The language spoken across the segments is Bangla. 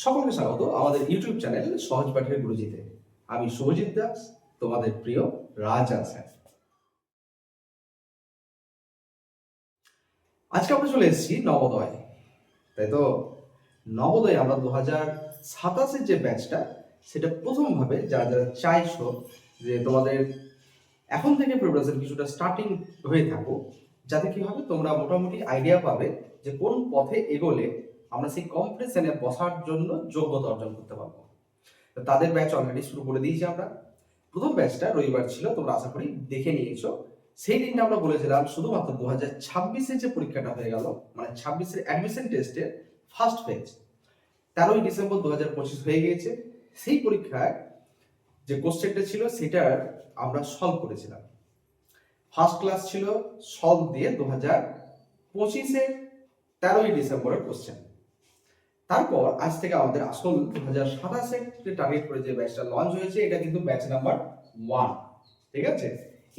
সকলকে স্বাগত আমাদের ইউটিউব চ্যানেল সহজ পাঠের গুরুজিতে। আমি শুভজিৎ দাস, তোমাদের প্রিয় রাজা স্যার। আজকে আমরা চলে এসেছি নবোদয়, তাই তো। নবোদয় আমরা 2027-এর যে ব্যাচটা, সেটা প্রথমভাবে যারা যারা চাইছো যে তোমাদের এখন থেকে প্রিপারেশন কিছুটা স্টার্টিং হয়ে থাকো, যাতে কি হবে তোমরা মোটামুটি আইডিয়া পাবে যে কোন পথে এগোলে আমরা সেই কম্পিটিশনে বসার জন্য যোগ্যতা অর্জন করতে পারবো। তাদের ব্যাচ অলরেডি শুরু করে দিয়েছি আমরা। প্রথম ব্যাচটা রবিবার ছিল, তোমরা আশা করি দেখে নিয়েছো। সেই দিনটা আমরা বলেছিলাম শুধুমাত্র 2026-এ যে পরীক্ষাটা হয়ে গেল, মানে 26-এর অ্যাডমিশন টেস্টের ফার্স্ট ফেজ 13ই ডিসেম্বর 2025 হয়ে গিয়েছে। সেই পরীক্ষায় যে কোশ্চেনটা ছিল সেটার আমরা সলভ করেছিলাম। ফার্স্ট ক্লাস ছিল সলভ দিয়ে 2025-এর 13ই ডিসেম্বরের কোশ্চেন। তারপর আজ থেকে আমাদের আসল 2027-এ টার্গেট করে যে ব্যাচটা লঞ্চ হয়েছে, এটা কিন্তু ব্যাচ নাম্বার 1, ঠিক আছে।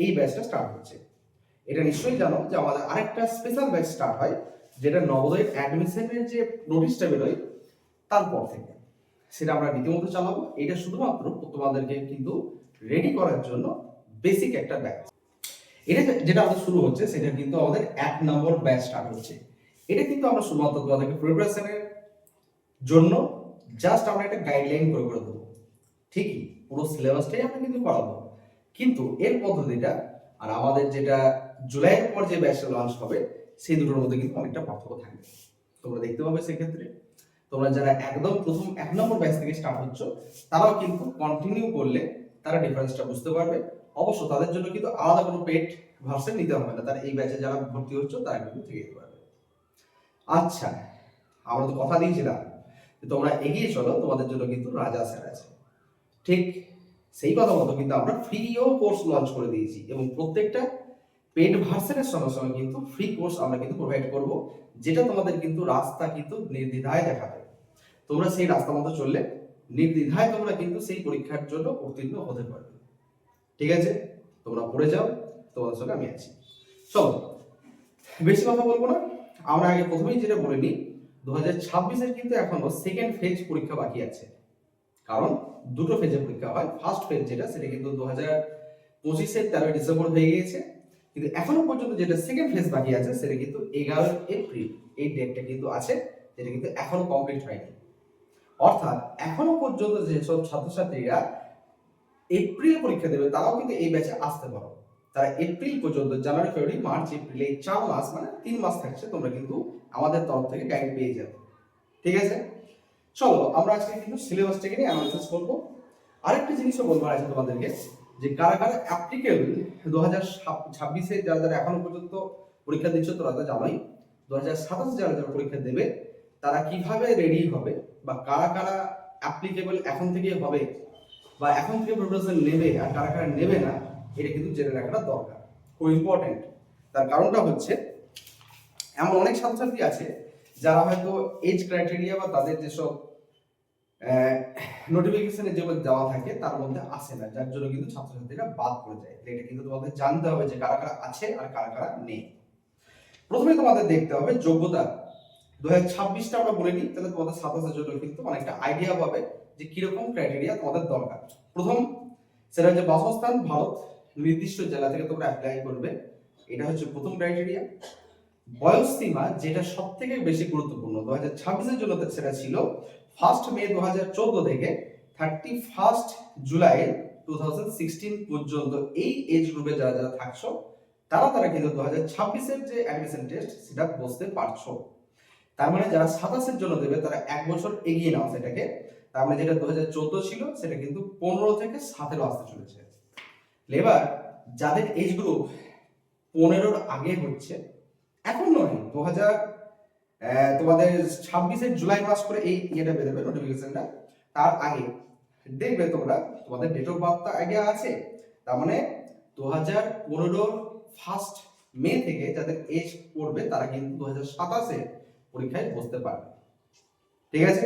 এই ব্যাচটা স্টার্ট হচ্ছে। এটা নিশ্চয়ই জানো যে আমাদের আরেকটা স্পেশাল ব্যাচ স্টার্ট হয়, যেটা নবোদয়ের অ্যাডমিশনের যে নোটিশটা বেরোয় তারপর থেকে, সেটা আমরা রীতিমতো চালাবো। এটা শুধুমাত্র তোমাদেরকে কিন্তু রেডি করার জন্য বেসিক একটা ব্যাচ। এটা যেটা আমাদের শুরু হচ্ছে, সেটা কিন্তু আমাদের 1 নম্বর ব্যাচ স্টার্ট হচ্ছে। এটা কিন্তু আমরা শুধুমাত্র তোমাদেরকে প্রিপারেশনের জন্য জাস্ট আমরা একটা গাইডলাইন করে দেবো, ঠিকই পুরো সিলেবাসটাই আমরা কিন্তু করাবো। কিন্তু এর পদ্ধতিটা আর আমাদের যেটা জুলাইয়ের পর যে ব্যাচটা লঞ্চ হবে, সেই দুটোর মধ্যে কিন্তু অনেকটা পার্থক্য থাকবে। তোমরা দেখতে পাবে সেক্ষেত্রে তোমরা যারা একদম প্রথম 1 নম্বর ব্যাচ থেকে স্টার্ট হচ্ছ, তারাও কিন্তু কন্টিনিউ করলে তারা ডিফারেন্সটা বুঝতে পারবে। অবশ্য তাদের জন্য কিন্তু আলাদা কোনো পেড ভার্সন নিতে হবে না, তারা এই ব্যাচে যারা ভর্তি হচ্ছ তারা কিন্তু থেকে যেতে পারবে। আচ্ছা, আমরা তো কথা দিয়েছিলাম যে তোমরা এগিয়ে চলো, তোমাদের জন্য কিন্তু রাজা স্যার আছে। ঠিক সেই কথা মতো কিন্তু আমরা ফ্রিও কোর্স লঞ্চ করে দিয়েছি, এবং প্রত্যেকটা পেড ভার্সনের সঙ্গে সঙ্গে কিন্তু ফ্রি কোর্স আমরা কিন্তু প্রোভাইড করব, যেটা তোমাদের কিন্তু রাস্তা কিন্তু নির্দ্বিধায় দেখাবে। তোমরা সেই রাস্তা মতো চললে নির্দ্বিধায় তোমরা কিন্তু সেই পরীক্ষার জন্য উত্তীর্ণ হতে পারবে। ঠিক আছে, তোমরা পড়ে যাও, তোমাদের সঙ্গে আমি আছি। চলো বেশি কথা বলবো না, আমরা আগে প্রথমেই যেটা বলে নিই, 2026-এর কিন্তু এখনো সেকেন্ড ফেজ পরীক্ষা বাকি আছে। কারণ দুটো ফেজে পরীক্ষা হয়। ফার্স্ট ফেজ যেটা, সেটা কিন্তু 2025-এর 13ই ডিসেম্বর হয়ে গিয়েছে, কিন্তু এখনো পর্যন্ত যেটা সেকেন্ড ফেজ বাকি আছে সেটা কিন্তু 11 এপ্রিল, এই ডেটটা কিন্তু আছে, যেটা কিন্তু এখনো কমপ্লিট হয়নি। অর্থাৎ এখনো পর্যন্ত যেসব ছাত্রছাত্রীরা এপ্রিল পরীক্ষা দেবে, তারাও কিন্তু এই ব্যাচে আসতে পারো। তারা এপ্রিল পর্যন্ত, জানুয়ারি ফেব্রুয়ারি মার্চ এপ্রিল, এই 4 মাস মানে 3 মাস থাকছে, তোমরা কিন্তু আমাদের তরফ থেকে গাইড পেয়ে যাবে। ঠিক আছে, চলো আমরা আজকে কিন্তু সিলেবাসটাকে নিয়ে অ্যানালাইসিস করব। আরেকটা জিনিসও বলবো আছে তোমাদেরকে, যে কারা কারা অ্যাপ্লিকেবল 2026-এ যারা যারা এখনো পর্যন্ত পরীক্ষা দিচ্ছ, তোরা তো জানোই। 2027 যারা যারা পরীক্ষা দেবে তারা কিভাবে রেডি হবে, বা কারা কারা অ্যাপ্লিকেবল এখন থেকে হবে, বা এখন থেকে প্রিপারেশন নেবে, আর কারা কারা নেবে না, এটা কিন্তু জেনে রাখাটা দরকার, খুব ইম্পর্টেন্ট। তার কারণটা হচ্ছে, এমন অনেক ছাত্রছাত্রী আছে যারা হয়তো এজ ক্রাইটেরিয়া বা তাদের যেসব নোটিফিকেশনে যেগুলো দেওয়া থাকে তার মধ্যে আসে না, যার জন্য কিন্তু ছাত্রছাত্রীরা বাদ পড়ে যায়। এটা কিন্তু তোমাদের জানতে হবে যে কারা কারা আছে আর কারা কারা নেই। প্রথমে তোমাদের দেখতে হবে যোগ্যতা। 2026টা আমরা বলে নিই, তাহলে তোমাদের 27-এর জন্য কিন্তু অনেকটা আইডিয়া পাবে যে কিরকম ক্রাইটেরিয়া তোমাদের দরকার। প্রথম, সেটা হচ্ছে বাসস্থান ভারত, নির্দিষ্ট জেলা থেকে তোমরা অ্যাপ্লাই করবে, এটা হচ্ছে প্রথম ক্রাইটেরিয়া। বয়স সীমা, যেটা সব থেকে বেশি গুরুত্বপূর্ণ 2026-এর জন্য, সেটা ছিল 1 মে 2014 থেকে 31 জুলাই 2016 পর্যন্ত। এই এজ গ্রুপে যারা যারা থাকছো, তারা তারা কিন্তু 2026-এর যে অ্যাডমিশন টেস্ট সেটা বসতে পারছো। তার মানে যারা 27-এর জন্য দেবে তারা 1 বছর এগিয়ে নাও সেটাকে। তার মানে যেটা 2014 ছিল, সেটা কিন্তু 15 থেকে 17 আসতে চলেছে। এবার যাদের এজ গ্রুপ 15-র আগে হচ্ছে, এখন নয়, তোমাদের 26-এর জুলাই মাস করে এই ইয়েটা বেরোবে নোটিফিকেশনটা, তার আগে দেখবে তোমরা তোমাদের ডেট অফ বার্থটা আইডিয়া আছে। তার মানে 2015 ফার্স্ট মে থেকে যাদের এজ পড়বে তারা কিন্তু 2027-এ পরীক্ষায় বসতে পারবে। ঠিক আছে,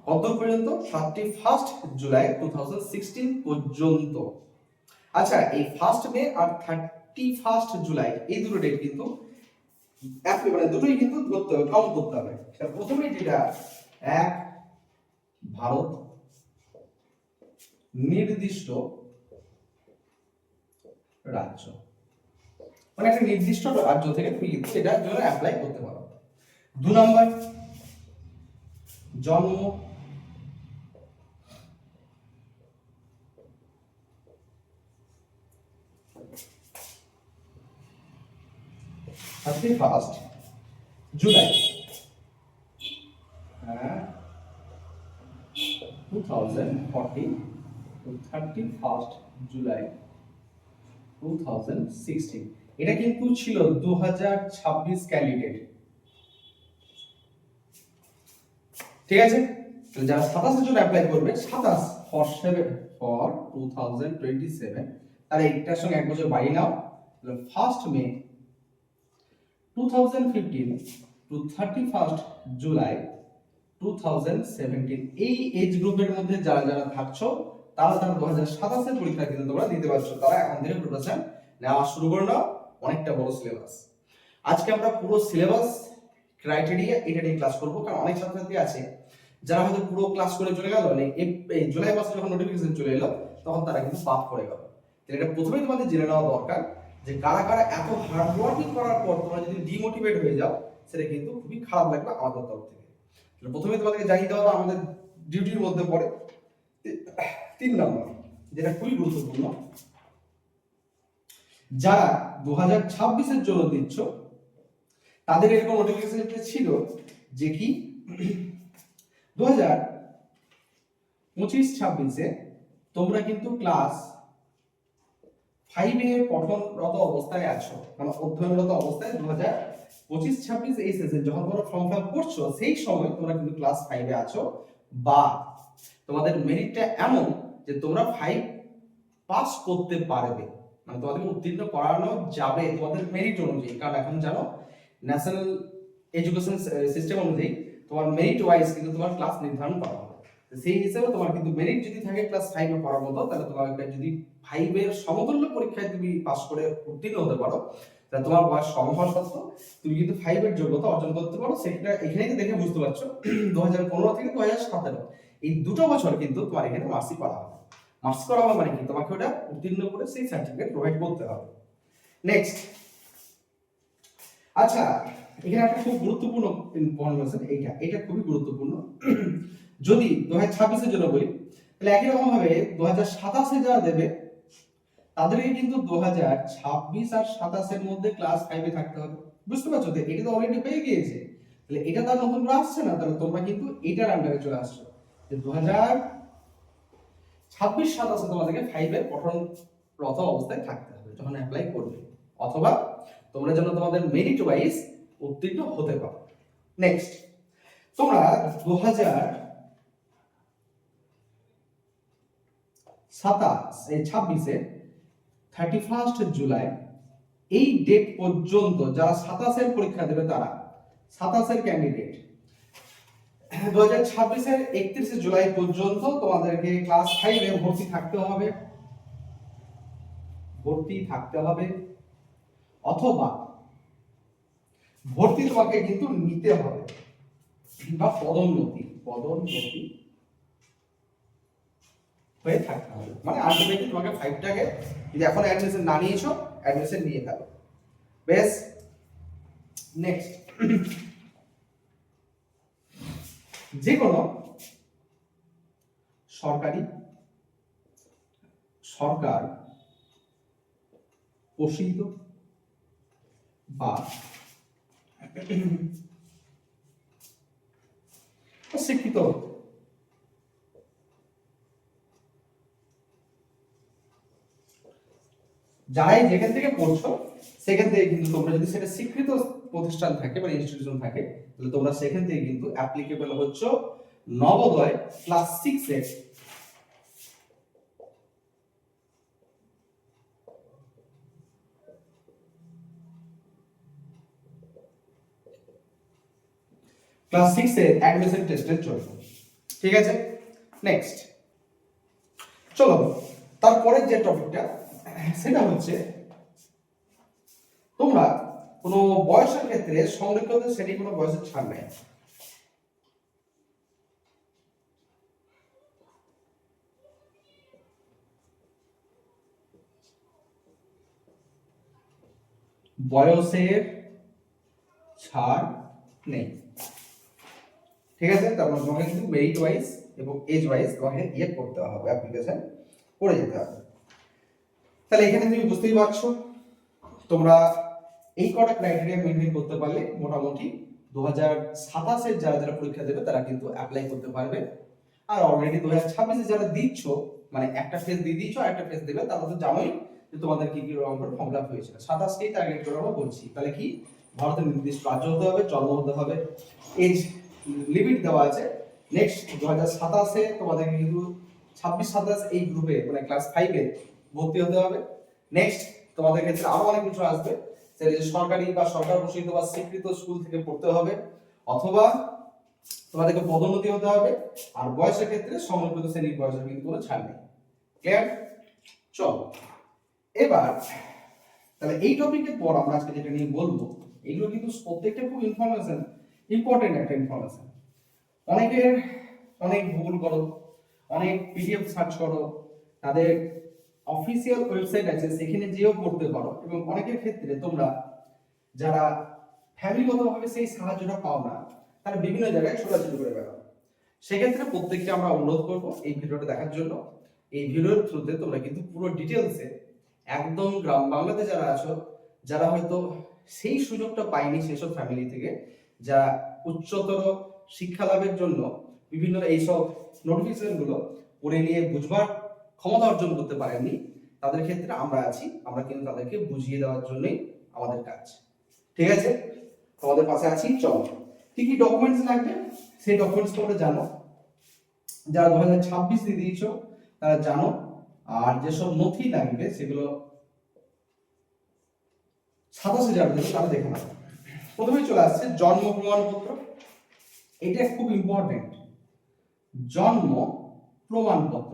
কত পর্যন্ত? 31 জুলাই 2016 পর্যন্ত। আচ্ছা, এই 1 মে আর 31 জুলাই এই দুটো ডেট কিন্তু মানে দুটোই কিন্তু ধরতে হবে, কাউন্ট করতে হবে। প্রথমেই যেটা 1 ভারত নির্দিষ্ট রাজ্য, মানে একটা নির্দিষ্ট রাজ্য থেকে তুমি কিন্তু এটার জন্য অ্যাপ্লাই করতে পারো। 2 নম্বর জন্ম, first July 2014 to 31st July 2016। এটা কিন্তু ছিল 2026 ক্যান্ডিডেট, ঠিক আছে। তাহলে যারা 27 এর জন্য অ্যাপ্লাই করবে, 27 ফর 2027, তাহলে এইটার সঙ্গে এক বছর বাড়িয়ে নাও, তাহলে 1 মে 2015 টু 31 জুলাই 2017, এই এজ গ্রুপের মধ্যে যারা যারা থাকছো তারা 2027 এর পরীক্ষা কিন্তু তোমরা দিতে পারছো। তারা এখন থেকে প্রিপারেশন নেওয়া শুরু করে নাও, অনেকটা বড় সিলেবাস। আজকে আমরা পুরো সিলেবাস ক্রাইটেরিয়া এটা নিয়ে ক্লাস করব, কারণ অনেক ছাত্রছাত্রী আছে যারা হয়তো পুরো ক্লাস করে চলে গেল, মানে এই জুলাই মাসে যখন নোটিফিকেশন চলে এলো তখন তারা কিন্তু বাদ পড়ে গেল। এটা প্রথমেই তোমাদের জেনে নেওয়া দরকার যে কারা কারা এত হার্ড ওয়ার্কিং করার পর তোমরা যদি ডিমোটিভেট হয়ে যাও, সেটা কিন্তু খুবই খারাপ লাগবে আমাদের তরফ থেকে। প্রথমে তোমাদেরকে জানিয়ে দেওয়া আমাদের ডিউটির মধ্যে পড়ে। 3 নম্বর যেটা খুবই গুরুত্বপূর্ণ, যারা 2026 এর জন্য দিচ্ছ তাদের এরকম নোটিফিকেশন ছিল যে কি 2025-26 তোমরা কিন্তু ক্লাস 5 এ পঠনরত অবস্থায় আছো, মানে অধ্যয়নরত অবস্থায় 2025-26 এই সেশন যখন তোমরা ফর্ম ফিল করছো সেই সময় তোমরা কিন্তু ক্লাস 5 এ আছো, বা তোমাদের মেরিটটা এমন যে তোমরা 5 পাস করতে পারবে, মানে তোমাদেরকে উত্তীর্ণ করানো যাবে তোমাদের মেরিট অনুযায়ী। কারণ এখন জানো ন্যাশনাল এডুকেশন সিস্টেম অনুযায়ী তোমার মেরিট ওয়াইজ কিন্তু তোমার ক্লাস নির্ধারণ করা হবে। সেই হিসেবে তোমার কিন্তু মেরিট যদি থাকে ক্লাস 5 এ পড়ার মতো, তাহলে তোমাকে যদি 5 এর সমতুল্য পরীক্ষায় তুমি পাস করে উত্তীর্ণ হতে পারো, তাহলে তোমার বয়স কম হওয়া সত্ত্বেও তুমি কিন্তু 5 এর যোগ্যতা অর্জন করতে পারো। সেটা এখানেই দেখে বুঝতে পারছো 2015 থেকে 2017 এই দুটো বছর কিন্তু তোমার এখানে মার্কশিট করা হবে। মার্কস করা হবে মানে কি, তোমাকে ওটা উত্তীর্ণ করে সেই সার্টিফিকেট প্রোভাইড করতে হবে। নেক্সট, আচ্ছা এখানে একটা খুব গুরুত্বপূর্ণ ইনফরমেশন, এটা খুবই গুরুত্বপূর্ণ। যদি 2026 এর জন্য বলি, তাহলে একই রকম ভাবে 2027 এ যারা দেবে তাদেরকে কিন্তু 2026 আর 27 এর মধ্যে ক্লাস 5 এ থাকতে হবে। বুঝতে পারছো? তো এটা তো অলরেডি হয়ে গিয়েছে, তাহলে এটা তো নতুন করে আসছে না, তাহলে তোমরা কিন্তু এটার আন্ডারে চলে আসছো যে 2026-27 তোমাদেরকে 5 এর পঠনরত অবস্থায় থাকতে হবে যখন অ্যাপ্লাই করবে, অথবা তোমরা যেন তোমাদের মেরিট ওয়াইজ উত্তীর্ণ হতে পারো। নেক্সট, তোমরা 2026 এর 31 জুলাই এই ডেট পর্যন্ত যারা 27 এর পরীক্ষা দেবে, তারা 27 এর ক্যান্ডিডেট 2026 এর 31 জুলাই পর্যন্ত তোমাদেরকে ক্লাস 5 এ ভর্তি থাকতে হবে, অথবা ভর্তি তোমাকে কিন্তু নিতে হবে, বা পদোন্নতি হয়ে থাকতে হবে। মানে আলটিমেটলি তোমাকে 5 টাকে যদি এখন অ্যাডমিশন না নিয়েছো, অ্যাডমিশন নিয়ে ফেলো। বেশ, নেক্সট, যে কোনো সরকার পোষিত বা শিক্ষিত যারাই যেখান থেকে পড়ছো সেখান থেকে কিন্তু তোমরা যদি সেটা স্বীকৃত প্রতিষ্ঠান থাকে বা ইনস্টিটিউশন থাকে, তাহলে তোমরা সেখান থেকে কিন্তু অ্যাপ্লিকেবল হচ্ছে নবোদয় ক্লাস 6 এর ক্লাস 6 এর অ্যাডমিশন টেস্টের জন্য। ঠিক আছে, নেক্সট চলো তারপরে যে টপিকটা সেটা হচ্ছে তোমরা কোনো বয়সের ক্ষেত্রে সংরক্ষিত শ্রেণী কোনো বয়সের ছাড় নেই। বয়সের ছাড় নেই। ঠিক আছে, তারপর তোমাকে কিন্তু মেরিট ওয়াইজ এবং এজ ওয়াইজ তোমাকে ইয়ে করতে হবে, অ্যাপ্লিকেশন করে যেতে হবে। তাহলে এখানে তুমি বুঝতেই পারছো, তোমরা এই কটা ক্রাইটেরিয়া মেনটেন করতে পারলে মোটামুটি 2027-এর যারা যারা পরীক্ষা দেবে তারা কিন্তু অ্যাপ্লাই করতে পারবে। আর অলরেডি 2026-এ যারা দিচ্ছ, মানে একটা ফেজ দিয়ে দিচ্ছ আর একটা ফেজ দেবে, তারা তো জানোই যে তোমাদের কি কি রকম করে ফর্ম ফিল আপ হয়েছিল। 27কেই টার্গেট করে আমরা বলছি। তাহলে কি ভারতের নির্দিষ্ট রাজ্য হতে হবে, জন্ম হতে হবে, এজ লিমিট দেওয়া আছে। নেক্সট 2027-এ তোমাদের কিন্তু 26-27 এই গ্রুপে মানে ক্লাস 5-এ ভর্তি হতে হবে। নেক্সট তোমাদের ক্ষেত্রে আরো অনেক কিছু আসবে, সেটা যে সরকারি বা সরকার ঘোষিত বা স্বীকৃত স্কুল থেকে পড়তে হবে, অথবা তোমাদেরকে পদোন্নতি হতে হবে। আর বয়সের ক্ষেত্রে সমন্বিত শ্রেণীর বয়সের কিন্তু কোনো ছাড় নেই। ক্লিয়ার? চলো এবার তাহলে এই টপিকের পর আমরা আজকে যেটা নিয়ে বলবো, এগুলো কিন্তু প্রত্যেকটা খুব ইনফরমেশন, ইম্পর্টেন্ট একটা ইনফরমেশন। অনেকের অনেক গুগল করো, অনেক পিডিএফ সার্চ করো, তাদের অফিসিয়াল ওয়েবসাইট আছে সেখানে যেও পড়তে পারো। এবং অনেকের ক্ষেত্রে তোমরা যারা ফ্যামিলিগতভাবে সেই সাহায্যটা পাও না, তারা বিভিন্ন জায়গায় ছোটাছুটি করে বেড়াও। সেক্ষেত্রে প্রত্যেককে আমরা অনুরোধ করবো এই ভিডিওটা দেখার জন্য। এই ভিডিওর থ্রুতে তোমরা কিন্তু পুরো ডিটেলসে একদম গ্রাম বাংলাতে যারা আছো, যারা হয়তো সেই সুযোগটা পায়নি সেসব ফ্যামিলি থেকে, যারা উচ্চতর শিক্ষা লাভের জন্য বিভিন্ন এইসব নোটিফিকেশনগুলো পড়ে নিয়ে বুঝবার ক্ষমতা অর্জন করতে পারেননি, তাদের ক্ষেত্রে আমরা আছি। আমরা কিন্তু তাদেরকে বুঝিয়ে দেওয়ার জন্যই আমাদের কাজ। ঠিক আছে, তোমাদের পাশে আছি। চলো কি কি ডকুমেন্টস লাগবে সেই ডকুমেন্টস তোমরা জানো, যারা 2026 দিয়ে দিয়েছো তারা জানো। আর যেসব নথি লাগবে সেগুলো 27 যারা দেবে তারা দেখে নাও। প্রথমেই চলে আসছে জন্ম প্রমাণপত্র। এটা খুব ইম্পর্টেন্ট, জন্ম প্রমাণপত্র।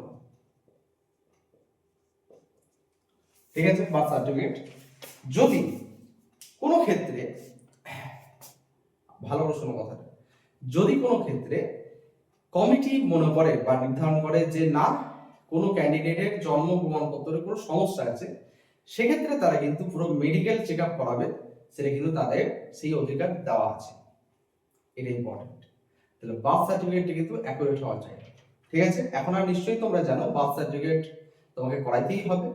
ঠিক আছে, বার্থ সার্টিফিকেট। যদি কোনো ক্ষেত্রে, ভালো প্রশ্ন কথাটা, যদি কোনো ক্ষেত্রে কমিটি মনে করে বা নির্ধারণ করে যে না কোনো ক্যান্ডিডেটের জন্ম প্রমাণপত্রের কোনো সমস্যা আছে, সেক্ষেত্রে তারা কিন্তু পুরো মেডিকেল চেক আপ করাবে, সেটা কিন্তু তাদের সেই অধিকার দেওয়া আছে। এটা ইম্পর্টেন্ট। তাহলে বার্থ সার্টিফিকেটটা কিন্তু অ্যাকুরেট হওয়া চাই। ঠিক আছে, এখন আর নিশ্চয়ই তোমরা জানো বার্থ সার্টিফিকেট তোমাকে করাইতেই হবে,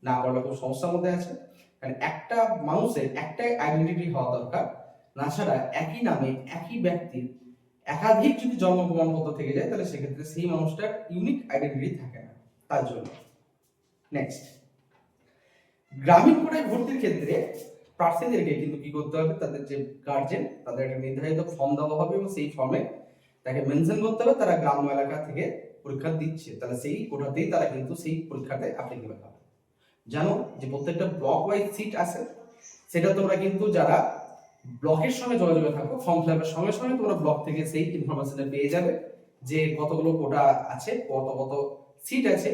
না করলে খুব সমস্যার মধ্যে আছে। কারণ একটা মানুষের একটাই আইডেন্টিটি হওয়া দরকার, না ছাড়া একই নামে একই ব্যক্তির একাধিক যদি জন্ম প্রমাণপত্র থেকে যায় তাহলে সেক্ষেত্রে সেই মানুষটার ইউনিক আইডেন্টিটি থাকে না, তার জন্য। নেক্সট, গ্রামীণ কোটায় ভর্তির ক্ষেত্রে প্রার্থীদেরকে কিন্তু কি করতে হবে, তাদের যে গার্জেন তাদের একটা নির্ধারিত ফর্ম দেওয়া হবে এবং সেই ফর্মে তাকে মেনশন করতে হবে তারা গ্রাম্য এলাকা থেকে পরীক্ষা দিচ্ছে, তাহলে সেই কোটাতেই তারা কিন্তু সেই পরীক্ষাতে অ্যাপ্লিকেবল হবে। জানো যে প্রত্যেকটা ব্লক ওয়াইজ সিট আছে, সেটা তোমরা কিন্তু যারা ব্লকের সঙ্গে যোগাযোগে থাকো, ফর্ম ফিল আপের সঙ্গে সঙ্গে তোমরা ব্লক থেকে সেই ইনফরমেশনটা পেয়ে যাবে যে কতগুলো কোটা আছে, কত কত সিট আছে,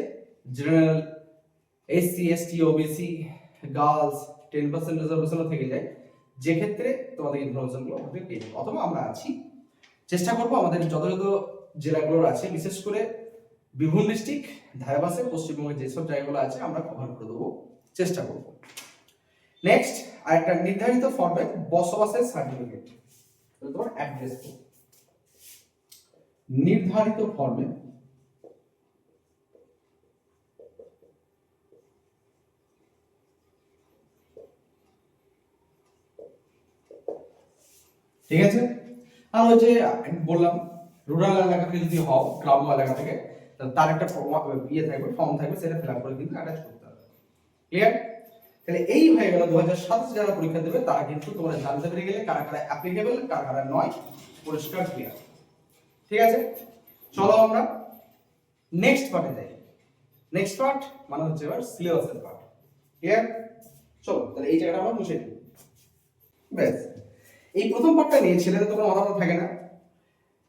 general, SC ST OBC, girls 10% রিজার্ভেশনও থেকে যায়, যে ক্ষেত্রে তোমাদের ইনফরমেশনগুলো আমাদের পেয়ে যাবে। অথবা আমরা আছি, চেষ্টা করবো আমাদের যত যত জেলাগুলোর আছে, বিশেষ করে বীরভূম ডিস্ট্রিক্ট ধারাবাসে পশ্চিমবঙ্গের যেসব জায়গাগুলো আছে আমরা কভার করে দেবো, চেষ্টা করব। নেক্সট, আরেকটা নির্ধারিত ফর্মে বসবাসের সার্টিফিকেট, তোমার অ্যাড্রেস নির্ধারিত ফর্মে ঠিক আছে। আর ওই যে বললাম রুরাল এলাকা থেকে যদি হও, গ্রাম্য এলাকা থেকে, তার একটা ইয়ে থাকবে, ফর্ম থাকবে, সেটা ফিল আপ করে কিন্তু অ্যাটাচ করতে হবে। ক্লিয়ার? তাহলে এই হয়ে গেল 2027 যারা পরীক্ষা দেবে তারা কিন্তু তোমরা জানতে পেরে গেলে কারা কারা অ্যাপ্লিকেবল, কারা কারা নয়, পরিষ্কার ক্লিয়ার। ঠিক আছে, চলো আমরা নেক্সট পার্টে যাই। নেক্সট পার্ট মানে হচ্ছে এবার সিলেবাসের পার্ট। ক্লিয়ার? চলো তাহলে এই জায়গাটা আমরা মুছে দিই। ব্যাস, এই প্রথম পার্টটা নিয়ে ছেলেদের তোমার মাথা থাকে না,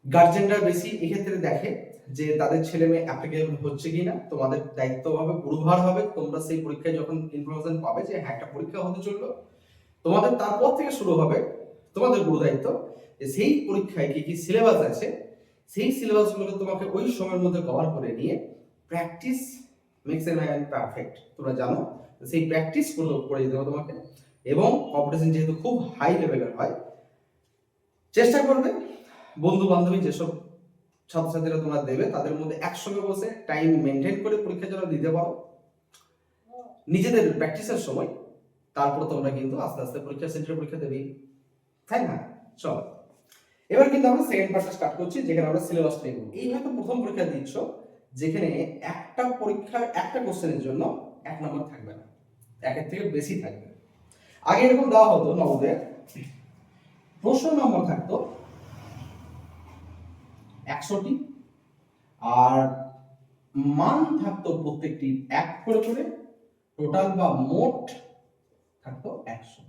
গার্জেনরা বেশি এক্ষেত্রে দেখে যে তাদের ছেলে মেয়ে অ্যাপ্লিকেবল হচ্ছে কিনা। তোমাদের দায়িত্ব হবে, গুরুভার হবে, তোমরা সেই পরীক্ষায় যখন ইনফরমেশন পাবে যে হ্যাঁ একটা পরীক্ষা হতে চললো, তোমাদের তারপর থেকে শুরু হবে তোমাদের গুরু দায়িত্ব যে সেই পরীক্ষায় কি কি সিলেবাস আছে, সেই সিলেবাসগুলোকে তোমাকে ওই সময়ের মধ্যে কভার করে নিয়ে practice makes a man perfect. তোমরা জানো সেই প্র্যাকটিস করে যেতে হবে তোমাকে। এবং কম্পিটিশন যেহেতু খুব হাই লেভেলের হয়, চেষ্টা করবে বন্ধু বান্ধবী যেসব ছাত্রছাত্রীরা তোমরা দেবে তাদের মধ্যে একসঙ্গে বসে টাইম মেনটেন করে পরীক্ষা যেন দিতে পারো নিজেদের প্র্যাকটিসের সময়। তারপর তোমরা কিন্তু আস্তে আস্তে পরীক্ষা সেন্টারে পরীক্ষা দেবে, তাই না? চলো এবার কিন্তু আমরা সেকেন্ড পার্টটা স্টার্ট করছি, যেখানে আমরা সিলেবাস নেব। এই হয়তো প্রথম পরীক্ষা দিচ্ছ, যেখানে একটা পরীক্ষার একটা কোশ্চেনের জন্য 1 নম্বর থাকবে না, একের থেকে বেশি থাকবে। আগে এরকম দেওয়া হতো নবোদয়ে, প্রশ্ন নম্বর থাকতো 100টি, আর মান থাকতো প্রত্যেকটি 1 করে করে, টোটাল বা মোট থাকতো 100,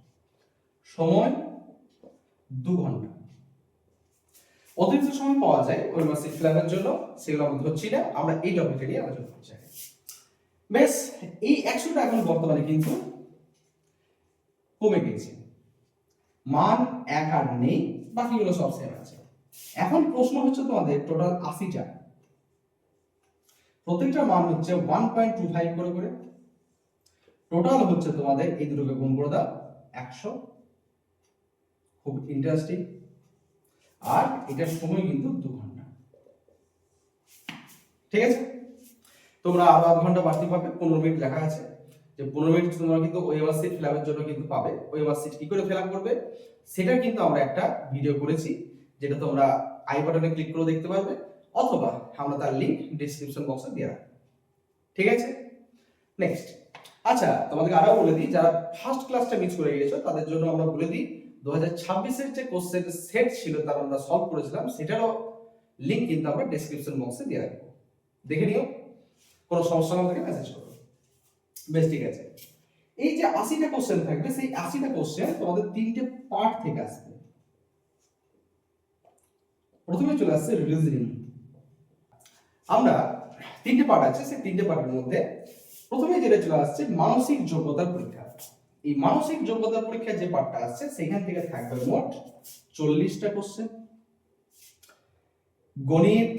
সময় 2 ঘন্টা। অতিরিক্ত সময় পাওয়া যায় ওয়েমার্সিট ফ্ল্যাগের জন্য, সেগুলো আমরা ধরছি না, আমরা এই টপিকটা নিয়ে আলোচনা করছি। বেশ, এই 100টা এখন বর্তমানে কিন্তু কমে গেছে, মান 1 আর নেই, বাকিগুলো সব সেম আছে। এখন প্রশ্ন হচ্ছে তোমাদের টোটাল 80টা, প্রত্যেকটা মান হচ্ছে 1.25 করে করে, টোটাল হচ্ছে তোমাদের এই দুটোকে গুণ করে দাও 100, খুব ইন্টারেস্টিং। আর এটার সময় কিন্তু 2 ঘন্টা, ঠিক আছে? তোমরা আরো 1 ঘন্টা বাড়তি পাবে, 15 মিনিট লেখা আছে, যে 15 মিনিট তোমরা কিন্তু ওয়েমার্সিট ফিল আপের জন্য কিন্তু পাবে। ওয়েমার্সিট কি করে ফিল আপ করবে সেটা কিন্তু আমরা একটা ভিডিও করেছি, যেটা তোমরা আই বাটনে ক্লিক করে দেখতে পারবে, অথবা আমরা তার লিংক ডেসক্রিপশন বক্সে দিয়ে রাখবো, ঠিক আছে? নেক্সট, আচ্ছা তোমাদেরকে আরো বলে দিই, যারা ফার্স্ট ক্লাসটা মিস করে গিয়েছো তাদের জন্য আমরা বলে দিই, 2026 এর যে কোশ্চেন সেট ছিল তার আমরা সলভ করেছিলাম, সেটারও লিংক কিন্তু আমরা ডেসক্রিপশন বক্সে দিয়ে রাখবো, দেখে নিও, কোনো সমস্যা না থাকলে মেসেজ করো। বেশ, ঠিক আছে। এই যে 80টা কোশ্চেন থাকবে, সেই 80টা কোশ্চেন তোমাদের 3টে পার্ট থেকে আসবে। প্রথমে চলে আসছে রিজনিং। আমরা 3টে পার্ট আছে, সেই 3টে পার্টের মধ্যে প্রথমে যেটা চলে আসছে মানসিক যোগ্যতার পরীক্ষা। এই মানসিক যোগ্যতার পরীক্ষা যে পার্টটা আসছে সেখান থেকে থাকবে মোট 40টা কোশ্চেন। গণিত,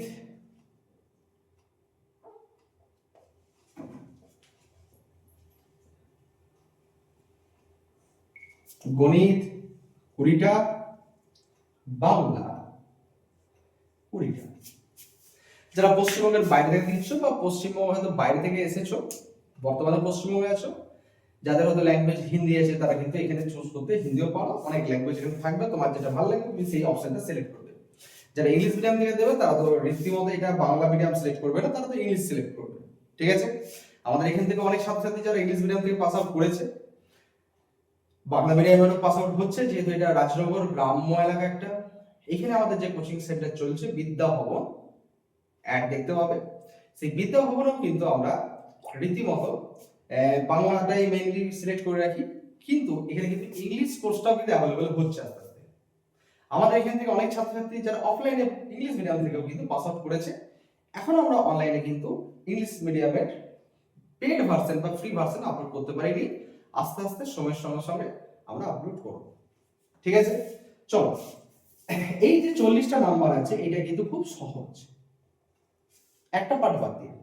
গণিত 20টা, বাংলা 20টা। যারা পশ্চিমবঙ্গের বাইরে থেকে দিচ্ছ বা পশ্চিমবঙ্গ হয়তো বাইরে থেকে এসেছো, বর্তমানে পশ্চিমবঙ্গে আছো, যাদের হয়তো ল্যাঙ্গুয়েজ হিন্দি আছে তারা কিন্তু এখানে চুজ করতে হিন্দিও পারো, অনেক ল্যাঙ্গুয়েজ এখানে থাকবে, তোমার যেটা ভালো লাগবে তুমি সেই অপশনটা সিলেক্ট করবে। যারা ইংলিশ মিডিয়াম থেকে দেবে তারা তো রীতিমতো এটা বাংলা মিডিয়াম সিলেক্ট করবে না, তারা তো ইংলিশ সিলেক্ট করবে, ঠিক আছে? আমাদের এখান থেকে অনেক ছাত্রছাত্রী যারা ইংলিশ মিডিয়াম থেকে পাস আউট করেছে, বাংলা মিডিয়ামে পাস আউট হচ্ছে, যেহেতু এটা রাজনগর গ্রাম্য এলাকা একটা, এখানে আমাদের যে কোচিং সেন্টার চলছে বিদ্যা ভবন, অ্যাড দেখতে পাবে, সেই বিদ্যা ভবনেও কিন্তু আমরা রীতিমতো বাংলাটাই মেইনলি সিলেক্ট করে রাখি, কিন্তু এখানে কিন্তু ইংলিশ কোর্সটাও কিন্তু অ্যাভেলেবল হচ্ছে আস্তে আস্তে। আমাদের এখান থেকে অনেক ছাত্রছাত্রী যারা অফলাইনে ইংলিশ মিডিয়াম থেকেও কিন্তু পাস আউট করেছে, এখন আমরা অনলাইনে কিন্তু ইংলিশ মিডিয়ামের পেড ভার্সন বা ফ্রি ভার্সন আপলোড করতে পারিনি, আস্তে আস্তে সময়ের সঙ্গে সঙ্গে আমরা আপলোড করব, ঠিক আছে? চলো, এই যে 40টা নাম্বার আছে এটা কিন্তু খুব সহজ, একটা পার্ট বাদ দিয়ে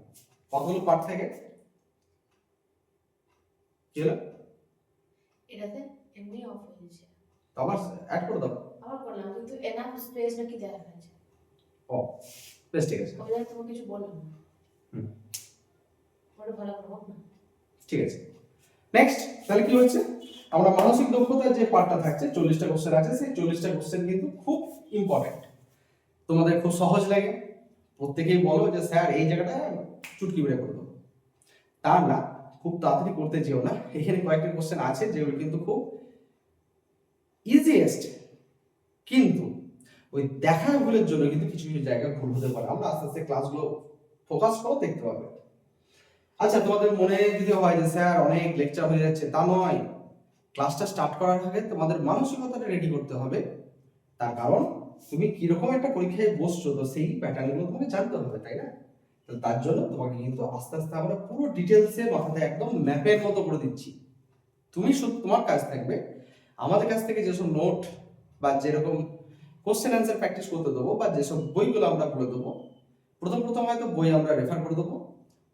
কতগুলো পার্ট থাকে কি হলো এটাতে এমনি অফ হয়েছে, আবার অ্যাড করে দাও, আবার করলাম কিন্তু এনাফ স্পেস নাকি দেয়া হয়েছে। ও বেশ, ঠিক আছে, ওইটা তোমাকে কিছু বললাম না, হুম ওটা ভালো করে হোক না, ঠিক আছে। নেক্সট, তাহলে কি হচ্ছে, আমরা মানসিক দক্ষতার যে পার্টটা থাকছে 40টা কোশ্চেন আছে, সেই 40টা কোশ্চেন কিন্তু খুব ইম্পর্টেন্ট, তোমাদের খুব সহজ লাগে, প্রত্যেকেই বলো যে স্যার এই জায়গাটা চুটকি মেরে করে দেবো, তা না, খুব তাড়াতাড়ি করতে যেও না, এখানে কয়েকটা কোশ্চেন আছে যেগুলো কিন্তু খুব ইজিয়েস্ট, কিন্তু ওই দেখা ভুলের জন্য কিন্তু কিছু কিছু জায়গায় ভুল হতে পারে, আমরা আস্তে আস্তে ক্লাসগুলো ফোকাস করো, দেখতে পাবে। আচ্ছা, তোমাদের মনে যদি হয় যে স্যার অনেক লেকচার হয়ে যাচ্ছে, তা নয়, ক্লাসটা স্টার্ট করার আগে তোমাদের মানসিকতাটা রেডি করতে হবে, তার কারণ তুমি কিরকম একটা পরীক্ষায় বসছো, তো সেই প্যাটার্নগুলো তোমাকে জানতে হবে, তাই না? তো তার জন্য তোমাকে কিন্তু আস্তে আস্তে আমরা পুরো ডিটেলসে মাথাতে একদম ম্যাপের মতো করে দিচ্ছি, তুমি শুধু তোমার কাজ থাকবে আমাদের কাছ থেকে যেসব নোট বা যেরকম কোশ্চেন অ্যান্সার প্র্যাকটিস করতে দেবো বা যেসব বইগুলো আমরা করে দেবো, প্রথম প্রথম হয়তো বই আমরা রেফার করে দেবো,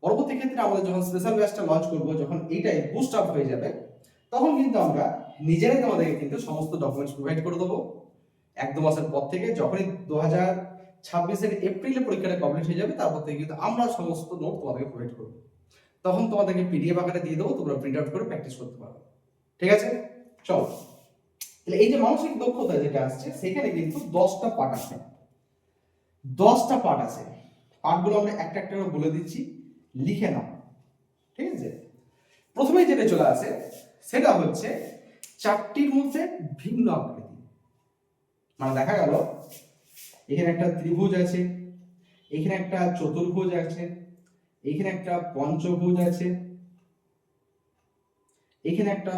পরবর্তী ক্ষেত্রে আমাদের যখন স্পেশাল ব্যাচটা লঞ্চ করবো, যখন এইটাই বুস্ট আপ হয়ে যাবে, তখন কিন্তু আমরা নিজেরাই তোমাদেরকে কিন্তু সমস্ত ডকুমেন্টস প্রোভাইড করে দেবো। 1-2 মাসের পর থেকে যখনই 2026-এর এপ্রিলে পরীক্ষাটা কমপ্লিট হয়ে যাবে, তারপর থেকে কিন্তু আমরা সমস্ত নোট তোমাদেরকে প্রোভাইড করবো। তখন তোমাদেরকে পিডিএফ আকারে দিয়ে দেবো, তোমরা প্রিন্ট আউট করে প্র্যাকটিস করতে পারো। ঠিক আছে, চলো। তাহলে এই যে মানসিক দক্ষতা যেটা আসছে, সেখানে কিন্তু 10টা পার্ট আছে। 10টা পার্ট আছে। পার্টগুলো আমরা একটা একটা করে বলে দিচ্ছি, লিখে নাও। ঠিক আছে, প্রথমেই যেটা চলে আসে সেটা হচ্ছে 4টির মধ্যে ভিন্ন আকৃতি। মানে দেখা গেল এখানে একটা ত্রিভুজ আছে, এখানে একটা চতুর্ভুজ আছে, এখানে একটা পঞ্চভুজ আছে, এখানে একটা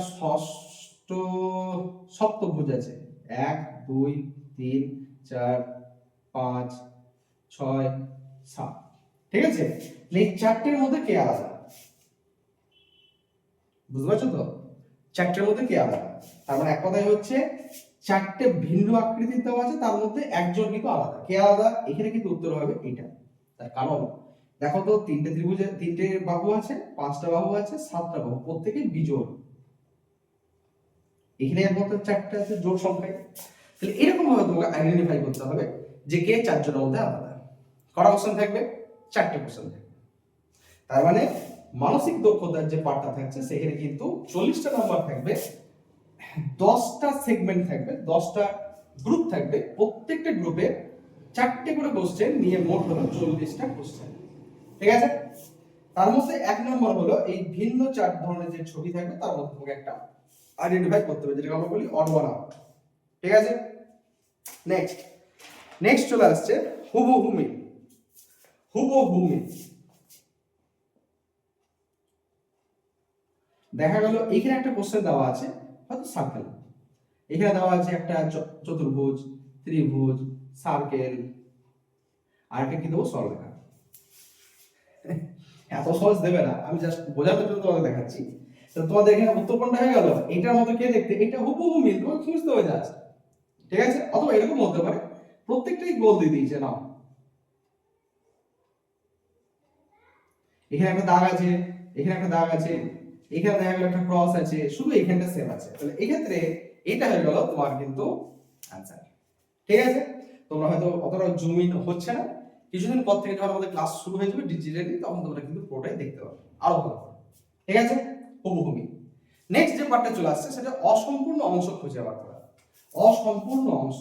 সপ্তভুজ আছে। 1 2 3 4 5 6 7। ঠিক আছে, এই 4টির মধ্যে কে আলাদা? বুঝতে পারছো তো? 4টির মধ্যে কে আলাদা? তার মানে এক কথায় হচ্ছে 4টে ভিন্ন আকৃতির দেওয়া আছে, তার মধ্যে একজন কিন্তু আলাদা। কে আলাদা? এখানে কিন্তু উত্তর হবে এটা। তার কারণ দেখো তো, 3টে ত্রিভুজে 3টে বাহু আছে, 5টা বাহু আছে, 7টা বাহু, প্রত্যেকে বিজোড়। এখানে একমাত্র 4টে আছে জোড় সংখ্যায়। তাহলে এরকম ভাবে তোমাকে আইডেন্টিফাই করতে হবে যে কে 4 জনের মধ্যে আলাদা। কটা কোশ্চেন থাকবে? 4টে কোশ্চেন থাকবে। তার মানে মানসিক দক্ষতার যে পার্টটা থাকছে সেখানে কিন্তু 40টা নাম্বার থাকবে, 10টা সেগমেন্ট থাকবে, 10টা গ্রুপ থাকবে, প্রত্যেকটা গ্রুপে 4টে করে কোশ্চেন নিয়ে মোট হলো 40টা কোশ্চেন। ঠিক আছে, তার মধ্যে 1 নম্বর হলো এই ভিন্ন 4 ধরনের যে ছবি থাকবে তার মধ্যে তোমাকে একটা আইডেন্টিফাই করতে হবে, যেটাকে আমরা বলি অড ওয়ান আউট। ঠিক আছে, নেক্সট চলে আসছে হুবহু মিল। হুবহু মিল দেখা গেল এখানে একটা কোশ্চেন দেওয়া আছে, হয়তো সার্কেল। এখানে দেওয়া আছে একটা চতুর্ভুজ, ত্রিভুজ, সার্কেল, আর একটা কি দেবো? সরলরেখা। এত সহজ দেবে না, আমি জাস্ট বোঝানোর জন্য তোমাদের দেখাচ্ছি। তো তোমাদের এখানে উত্তর কোনটা হয়ে গেল? এটার মতো কে দেখতে? এটা হুবহু মিল, তোমাকে খুঁজতে হবে জাস্ট। ঠিক আছে, অথবা এরকম হতে পারে প্রত্যেকটাই গোল দিয়ে দিয়েছে, নাও এখানে একটা দাগ আছে, এখানে একটা দাগ আছে, এখানে দেখা গেল একটা ক্রস আছে, শুধু এখানটা সেম আছে। তাহলে এই ক্ষেত্রে এটা হয়ে গেল তোমার কিন্তু আনসার। ঠিক আছে, তোমরা হয়তো অতটা জুম ইন হচ্ছে না, কিছুদিন পর থেকে যখন আমাদের ক্লাস শুরু হয়ে যাবে ডিজিটালি, তখন তোমরা কিন্তু পুরোটাই দেখতে পাবে আরো ভালো করে। ঠিক আছে, হুবহু মিল। নেক্সট যে পার্টটা চলে আসছে সেটা অসম্পূর্ণ অংশ খুঁজে বার করা। অসম্পূর্ণ অংশ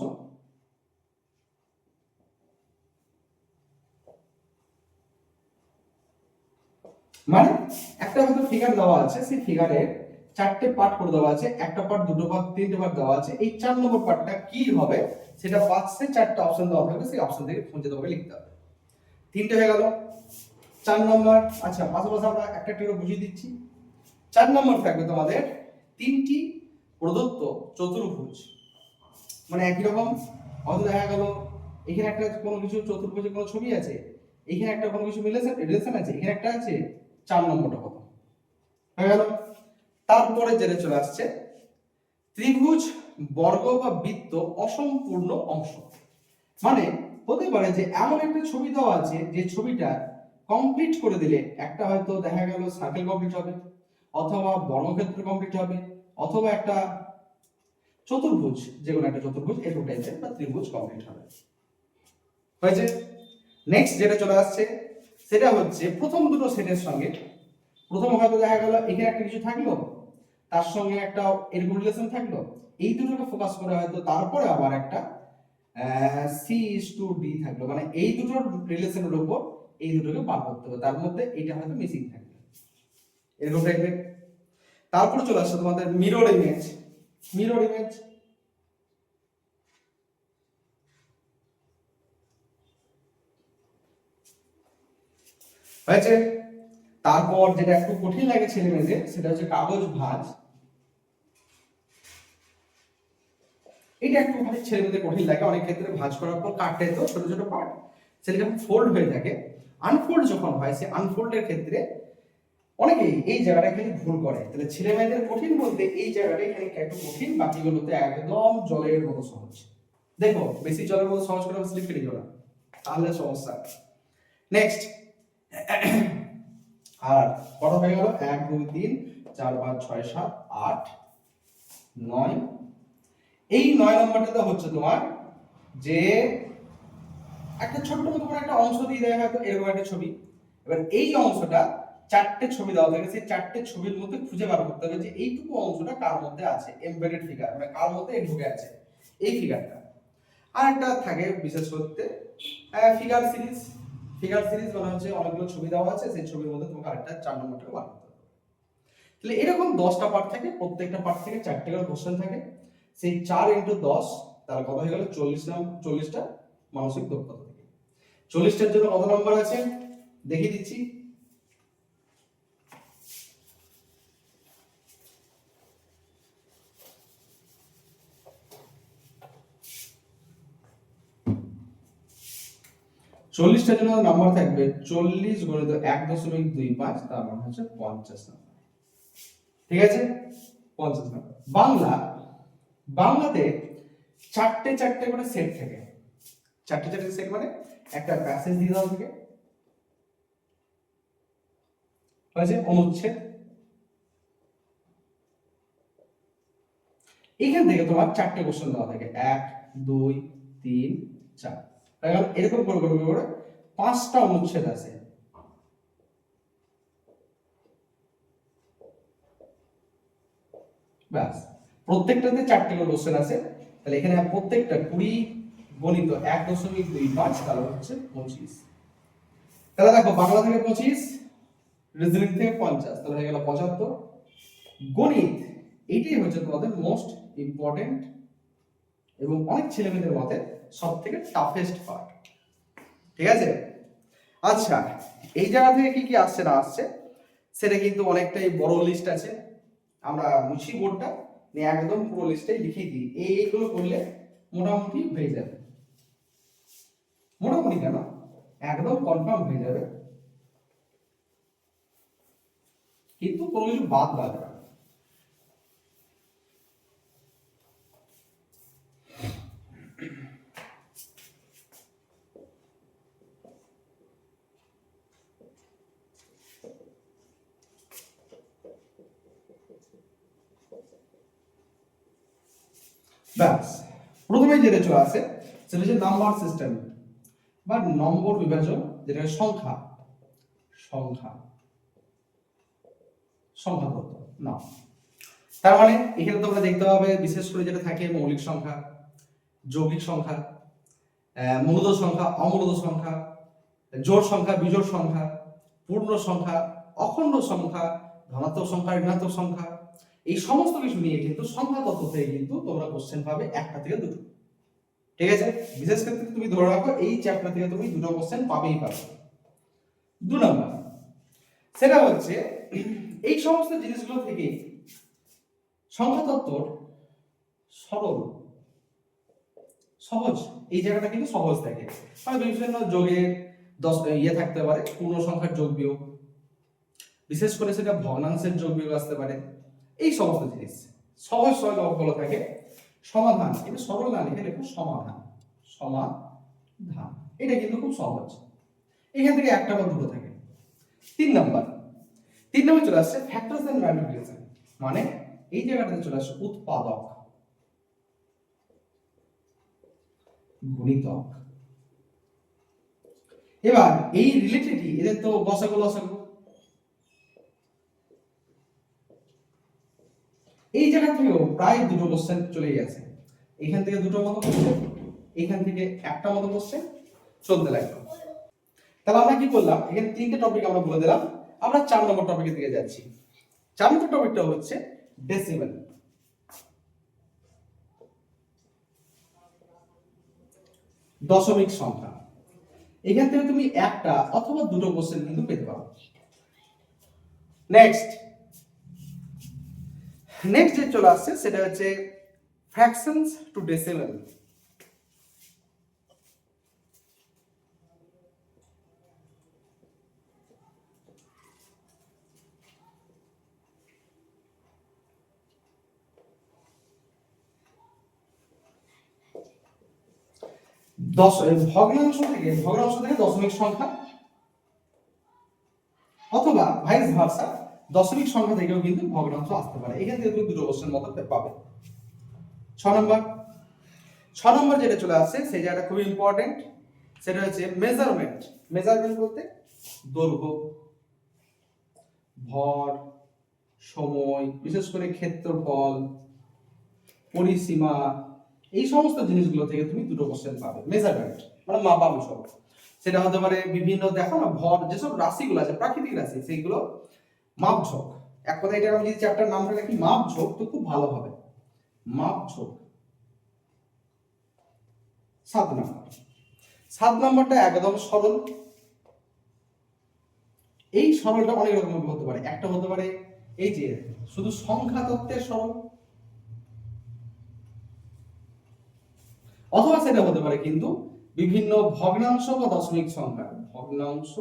মানে একটা হয়তো ফিগার দেওয়া আছে, সেই ফিগারে 4টে পার্ট করে দেওয়া আছে, একটা পার্ট, দুটো পার্ট, 3টে পার্ট দেওয়া আছে। এই 4 নম্বর পার্টটা কি হবে সেটা পাঁচে 4টা অপশন দেওয়া থাকবে, সেই অপশন থেকে খুঁজে তোমাকে লিখতে হবে। 3টে হয়ে গেল 4 নম্বর। আচ্ছা, পাশাপাশি আমরা একটা একটা করে বুঝিয়ে দিচ্ছি। 4 নম্বর থাকবে তোমাদের 3টি প্রদত্ত চতুর্ভুজ, মানে একই রকম। হয়তো দেখা গেল এখানে একটা কোনো কিছু চতুর্ভুজের কোনো ছবি আছে, এখানে একটা কোনো কিছু রিলেশন আছে, এখানে একটা আছে। 4 নম্বরটা কত হয়ে গেল? তারপরে যেটা চলে আসছে ত্রিভুজ, বর্গ বা বৃত্ত অসম্পূর্ণ অংশ। মানে হতে পারে যে এমন একটা ছবি দেওয়া আছে যে ছবিটা কমপ্লিট করে দিলে একটা হয়তো দেখা গেল সার্কেল কমপ্লিট হবে, অথবা বর্গক্ষেত্র কমপ্লিট হবে, অথবা একটা চতুর্ভুজ, যে কোনো একটা চতুর্ভুজ এরকম টাইপের বা ত্রিভুজ কমপ্লিট হবে। হয়েছে। নেক্সট যেটা চলে আসছে সেটা হচ্ছে প্রথম দুটো সেটের সঙ্গে, প্রথম হয়তো দেখা গেল এখানে একটা কিছু থাকলো, তার সঙ্গে একটা এরকম রিলেশন থাকলো, এই দুটোকে ফোকাস করে হয়তো তারপরে আবার একটা C/D থাকলো, মানে এই দুটোর রিলেশনের উপর এই দুটোকে বার করতে হবে, তার মধ্যে এটা হয়তো মিসিং থাকবে, এরকম টাইপের। তারপর চলে আসছে তোমাদের মিরর ইমেজ। মিরর ইমেজ হয়েছে। তারপর যেটা একটু কঠিন লাগে ছেলে মেয়েদের সেটা হচ্ছে কাগজ ভাঁজ। এটা একটু খালি ছেলে মেয়েদের কঠিন লাগে, অনেক ক্ষেত্রে ভাঁজ করার পর কাটতে তো ছোট ছোট পার্ট, সেটা যখন ফোল্ড হয়ে থাকে, আনফোল্ড যখন হয়, সেই আনফোল্ডের ক্ষেত্রে অনেকেই এই জায়গাটা খালি ভুল করে। তাহলে ছেলে মেয়েদের কঠিন বলতে এই জায়গাটা এখানে একটু কঠিন, বাকিগুলোতে একদম জলের মতো সহজ। দেখো বেশি জলের মতো সহজ করে স্লিপ কেটে যাবে, তাহলে সমস্যা। নেক্সট, আর কত হয়ে গেল? 1 2 3 4 5 6 7 8 9। এই 9 নম্বরটাতে হচ্ছে তোমার যে একটা ছোট্ট মতো করে একটা অংশ দিয়ে দেয় হয়তো এরকম একটা ছবি। এবার এই অংশটা চারটে ছবি দেওয়া থাকে, সেই চারটে ছবির মধ্যে খুঁজে বার করতে হবে যে এইটুকু অংশটা কার মধ্যে আছে, এমবেডেড ফিগার মানে কার মধ্যে ঢুকে আছে এই ফিগারটা। আর একটা থাকে বিশেষ করতে ফিগার সিরিজ। ফিগার সিরিজ মানে হচ্ছে অনেকগুলো ছবি দেওয়া আছে, সেই ছবির মধ্যে তোমাকে আরেকটা 4 নম্বরটা বার করতে হবে। তাহলে এরকম 10টা পার্ট থাকে, প্রত্যেকটা পার্ট থেকে 4টে করে কোশ্চেন থাকে। সেই 4 × 10 তার কত হয়ে গেল 40টা মানসিক দক্ষতা থেকে। 40টার জন্য কত নম্বর আছে দেখিয়ে দিচ্ছি। চল্লিশটার জন্য নাম্বার থাকবে 40 × 1.25, তার মানে হচ্ছে 50 নাম্বার। ঠিক আছে, 50 নাম্বার। বাংলাতে চারটে চারটে করে সেট থাকে। চারটে চারটে সেট মানে একটা প্যাসেজ দিয়ে দেওয়া থাকে, হয়েছে অনুচ্ছেদ। এখান থেকে তোমার চারটে কোশ্চেন দেওয়া থাকে, 1 2 3 4। তাহলে এরকম করে করে করে 5টা অনুচ্ছেদ আছে। ব্যাস, প্রত্যেকটাতে 4টে করে কোশ্চেন আছে। তাহলে এখানে প্রত্যেকটা 20 গণিত 1.25, তাহলে হচ্ছে 25। তাহলে দেখো বাংলা থেকে 25, রিজনিং থেকে 50, তাহলে হয়ে গেল 75। গণিত এইটাই হচ্ছে তোমাদের মোস্ট ইম্পর্টেন্ট এবং অনেক ছেলেমেয়েদের মতে সব থেকে টাফেস্ট পার্ট। ঠিক আছে, আচ্ছা এই জায়গা থেকে কি কি আসছে না আসছে সেটা কিন্তু অনেকটাই বড় লিস্ট আছে। আমরা মুছি বোর্ডটা নিয়ে একদম পুরো লিস্টটাই লিখে দিই, এইগুলো করলে মোটামুটি হয়ে যাবে। মোটামুটি কেন, একদম কনফার্ম হয়ে যাবে, কিন্তু কোনো কিছু বাদ লাগবে না। ব্যাস, প্রথমে যেটা চলে আসে সেটা হচ্ছে নাম্বার সিস্টেম বা নম্বর বিভাজন, যেটা সংখ্যা সংখ্যা সংখ্যা তত্ত্ব না। তার মানে এখানে তোমরা দেখতে পাবে বিশেষ করে যেটা থাকে মৌলিক সংখ্যা, যৌগিক সংখ্যা, মূলদ সংখ্যা, অমূলদ সংখ্যা, জোড় সংখ্যা, বিজোড় সংখ্যা, পূর্ণ সংখ্যা, অখণ্ড সংখ্যা, ধনাত্মক সংখ্যা, ঋণাত্মক সংখ্যা, এই সমস্ত কিছু নিয়ে কিন্তু সংখ্যা তত্ত্ব থেকে কিন্তু তোমরা কোশ্চেন পাবে একটা থেকে দুটো। ঠিক আছে, বিশেষ ক্ষেত্রে তুমি ধরে রাখো এই চ্যাপ্টার থেকে তুমি দুটো কোশ্চেন পাবেই পাবে। 2 নম্বর সেটা হচ্ছে এই সমস্ত জিনিসগুলো থেকে সংখ্যা তত্ত্বর সরল সহজ এই জায়গাটা কিন্তু সহজ থাকে। মানে বিভিন্ন যোগে 10 ইয়ে থাকতে পারে, পূর্ণ সংখ্যার যোগ বিয়োগ, বিশেষ করে সেটা ভগ্নাংশের যোগ বিয়োগ আসতে পারে, এই সমস্ত জিনিস সহজ সহজ অঙ্কগুলো থাকে। সমাধান এটা সরল না লিখে লেখো সমাধান, সমাধান এটা কিন্তু খুব সহজ। এখান থেকে একটা বা দুটো থাকে। 3 নম্বর চলে আসছে ফ্যাক্টরস এন্ড মাল্টিপ্লিকেশন, মানে এই জায়গাটাতে চলে আসছে উৎপাদক গুণিতক। এবার এই রিলেটেডই এদের তো গসাগু লসাগু, এই জায়গা থেকেও প্রায় দুটো কোশ্চেন চলে গেছে। এখান থেকে দুটো মতো কোশ্চেন, এখান থেকে একটা মতো কোশ্চেন চলতে লাগলো। তাহলে আমরা কি করলাম, এখানে 3টে টপিক আমরা বলে দিলাম। আমরা 4 নম্বর টপিকের দিকে যাচ্ছি। 4 নম্বর টপিকটা হচ্ছে ডেসিমেল, দশমিক সংখ্যা। এখান থেকে তুমি একটা অথবা দুটো কোশ্চেন কিন্তু পেতে পারো। নেক্সট যে চলে আসছে সেটা হচ্ছে ফ্র্যাকশনস টু ডেসিমেল। ভগ্নাংশ থেকে দশমিক সংখ্যা, অথবা ভাইস ভার্সা দশমিক সংখ্যা থেকেও কিন্তু ভগ্নাংশ আসতে পারে। এখান থেকে তুমি দুটো কোশ্চেন মতো পাবে। 6 নম্বর, 6 নম্বর যেটা চলে আসছে সেই জায়গাটা খুবই ইম্পর্টেন্ট, সেটা হচ্ছে মেজারমেন্ট। মেজারমেন্ট বলতে দৈর্ঘ্য, ভর, সময়, বিশেষ করে ক্ষেত্রফল, পরিসীমা, এই সমস্ত জিনিসগুলো থেকে তুমি দুটো কোশ্চেন পাবে। মেজারমেন্ট মানে মাপাংশ, সেটা হতে পারে বিভিন্ন, দেখো না ভর যেসব রাশিগুলো আছে প্রাকৃতিক রাশি সেইগুলো মাপঝোঁক। এক কথা এটা আমি যদি চ্যাপ্টার নামটা রাখি মাপঝোঁক তো খুব ভালো হবে। মাপঝোঁক 7 নম্বর। 7 নম্বরটা একদম সরল। এই সরলটা অনেক রকম হতে পারে। একটা হতে পারে এই যে শুধু সংখ্যা তত্ত্বের সরল, অথবা সেটা হতে পারে কিন্তু বিভিন্ন ভগ্নাংশ বা দশমিক সংখ্যা, ভগ্নাংশ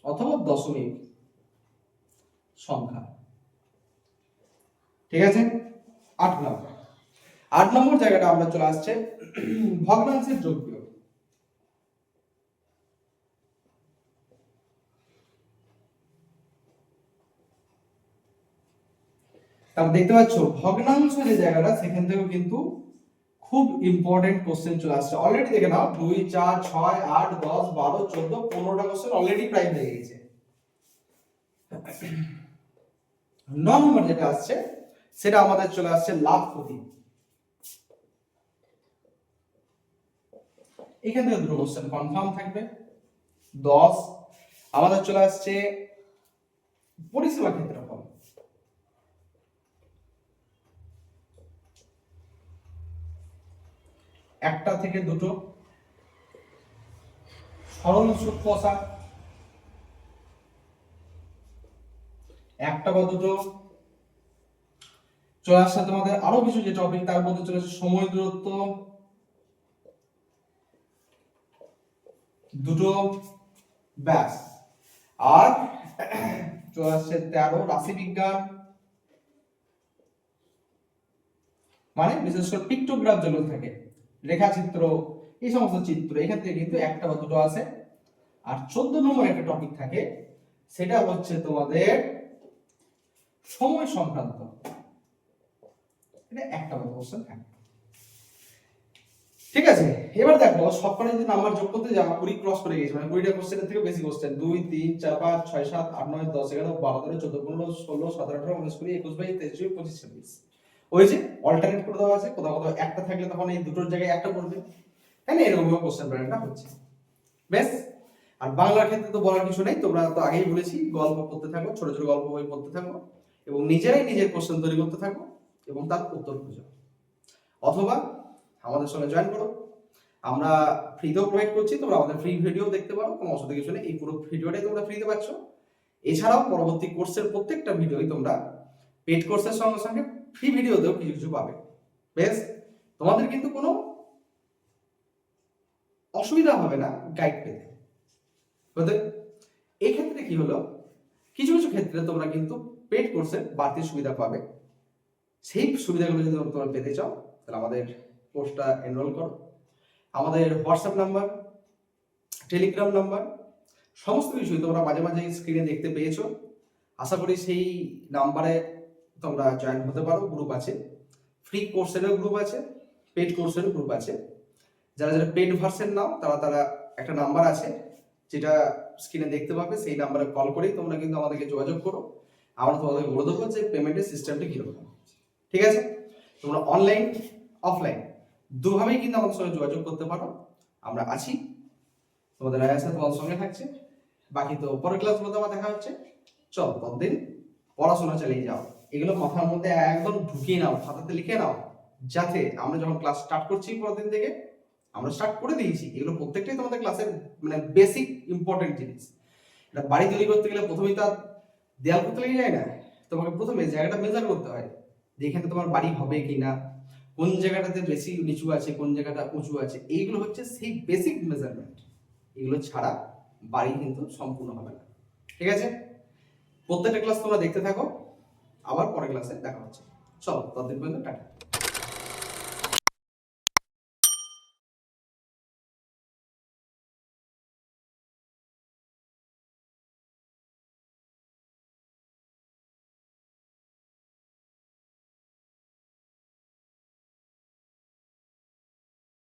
অথবা দশমিক সংখ্যা। ঠিক আছে। 8 নম্বর, 8 নম্বর জায়গাটা আমরা চলে আসছে ভগ্নাংশের যোগবিয়োগ। তাহলে দেখতে পাচ্ছ ভগ্নাংশ যে জায়গাটা সেখান থেকেও কিন্তু খুব ইম্পর্টেন্ট কোশ্চেন চলে আসছে। অলরেডি দেখে নাও 2 4 6 8 10 12 14 15টা কোশ্চেন অলরেডি প্রায় হয়ে গেছে। 9 নম্বর যেটা আসছে সেটা আমাদের চলে আসছে লাভ ক্ষতি। এখান থেকে দুটো কোশ্চেন কনফার্ম থাকবে। 10 আমাদের চলে আসছে পরিসীমা ক্ষেত্রফল। একটা থেকে দুটো সরল সুদ কষা, একটা বা দুটো চলে আসছে তোমাদের আরো কিছু যে টপিক, তার মধ্যে চলে আসছে সময় দূরত্ব দুটো, ব্যাস। আর চলে আসছে 13 রাশি বিজ্ঞান, মানে বিশেষ করে পিক্টোগ্রাফ যেগুলো থাকে, রেখাচিত্র, এই সমস্ত চিত্র, এখান থেকে কিন্তু একটা বা দুটো আছে। আর 14 নম্বর একটা টপিক থাকে, সেটা হচ্ছে তোমাদের সময় সংক্রান্ত, এটা একটা বা কোশ্চেন থাকে। ঠিক আছে। এবার দেখো সবকটা যদি নাম্বার যোগ করতে যাও 20 ক্রস করে গেছে, মানে 20টা কোশ্চেনের থেকে বেশি কোশ্চেন। 2 3 4 5 6 7 8 9 10 11 12 13 14 15 16 17 18 19 20 21 22 23 24 25 26 ওই যে অল্টারনেট করে দেওয়া আছে, কোথাও কোথাও একটা থাকলে তখন এই দুটোর জায়গায় একটা পড়বে, তাই না? এরকম ভাবে কোশ্চেন প্যাটার্নটা হচ্ছে। বেশ। আর বাংলার ক্ষেত্রে তো বলার কিছু নেই, তোমরা তো আগেই বলেছি গল্প পড়তে থাকো, ছোট ছোট গল্প বই পড়তে থাকো এবং নিজেরাই নিজের কোশ্চেন তৈরি করতে থাকো এবং তার উত্তর খুঁজো, অথবা আমাদের সঙ্গে জয়েন করো। আমরা ফ্রিতেও প্রোভাইড করছি, তোমরা আমাদের ফ্রি ভিডিও দেখতে পারো, কোনো অসুবিধা কিছু নেই। এই পুরো ভিডিওটাই তোমরা ফ্রিতে পাচ্ছ। এছাড়াও পরবর্তী কোর্সের প্রত্যেকটা ভিডিওই তোমরা পেড কোর্সের সঙ্গে সঙ্গে ফ্রি ভিডিওতেও কিছু কিছু পাবে। বেশ, তোমাদের কিন্তু কোনো অসুবিধা হবে না গাইড পেতে। বুঝতে এই ক্ষেত্রে কি হলো, কিছু কিছু ক্ষেত্রে তোমরা কিন্তু পেড কোর্সের বাড়তি সুবিধা পাবে। সেই সুবিধাগুলো যদি তোমরা পেতে চাও তাহলে আমাদের কোর্সটা এনরোল করো। আমাদের হোয়াটসঅ্যাপ নাম্বার, টেলিগ্রাম নাম্বার, সমস্ত কিছুই তোমরা মাঝে মাঝে স্ক্রিনে দেখতে পেয়েছো। আশা করি সেই নাম্বারে তোমরা জয়েন হতে পারো। গ্রুপ আছে, ফ্রি কোর্সেরও গ্রুপ আছে, পেড কোর্সেরও গ্রুপ আছে। যারা যারা পেড ভার্সন নাও তারা তারা একটা নাম্বার আছে যেটা স্ক্রিনে দেখতে পাবে, সেই নাম্বারে কল করেই তোমরা কিন্তু আমাদেরকে যোগাযোগ করো। আমরা তোমাদেরকে বলে দেবো যে পেমেন্টের সিস্টেমটা কীরকম। ঠিক আছে। তোমরা অনলাইন অফলাইন দুভাবেই কিন্তু আমাদের সঙ্গে যোগাযোগ করতে পারো। আমরা আছি, তোমাদের রায়াসা তোমাদের সঙ্গে থাকছে। বাকি তো পরের ক্লাসগুলোতে আবার দেখা হচ্ছে। চল ততদিন পড়াশোনা চালিয়ে যাও, এগুলো মাথার মধ্যে একদম ঢুকিয়ে নাও, খাতাতে লিখে নাও, যাতে আমরা যখন ক্লাস স্টার্ট করছি পরের দিন থেকে, আমরা স্টার্ট করে দিয়েছি, এগুলো প্রত্যেকটাই তোমাদের ক্লাসের মানে বেসিক ইম্পর্টেন্ট জিনিস। এটা বাড়ি তৈরি করতে গেলে প্রথমেই তো দেয়াল করতে লেগে যায় না, তোমাকে প্রথমে জায়গাটা মেজার করতে হয় যেখানে তোমার বাড়ি হবে কিনা, কোন জায়গাটাতে বেশি নিচু আছে, কোন জায়গাটা উঁচু আছে, এইগুলো হচ্ছে সেই বেসিক মেজারমেন্ট। এগুলো ছাড়া বাড়ি কিন্তু সম্পূর্ণ হবে না। ঠিক আছে। প্রত্যেকটা ক্লাস তোমরা দেখতে থাকো, আবার পরের ক্লাসে দেখা হচ্ছে। চলো ততদিন পর্যন্ত টাটা।